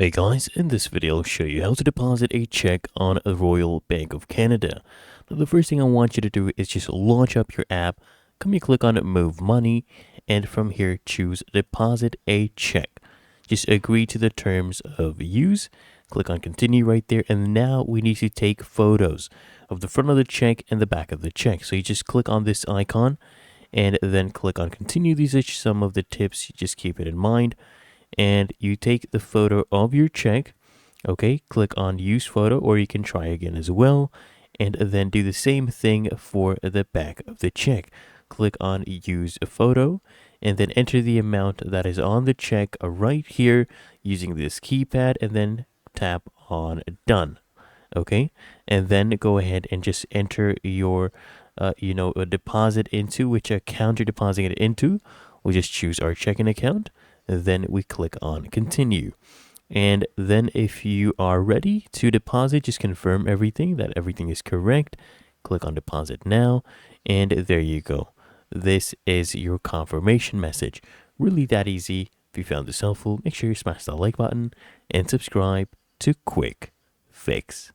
Hey guys, in this video I'll show you how to deposit a check on a Royal Bank of Canada. Now the first thing I want you to do is just launch up your app, come here, click on Move Money, and from here choose Deposit a Check. Just agree to the terms of use, click on Continue right there, and now we need to take photos of the front of the check and the back of the check. So you just click on this icon and then click on Continue. These are some of the tips, you just keep it in mind. And you take the photo of your check. Okay, click on use photo, or you can try again as well, and then do the same thing for the back of the check. Click on use a photo and then enter the amount that is on the check right here using this keypad, and then tap on done. Okay, and then go ahead and just enter your a deposit into which account you're depositing it into. We'll just choose our checking account. Then we click on continue, and then if you are ready to deposit, just confirm that everything is correct. Click on deposit now, and there you go. This is your confirmation message. Really that easy. If you found this helpful, make sure you smash that like button and subscribe to Quick Fix.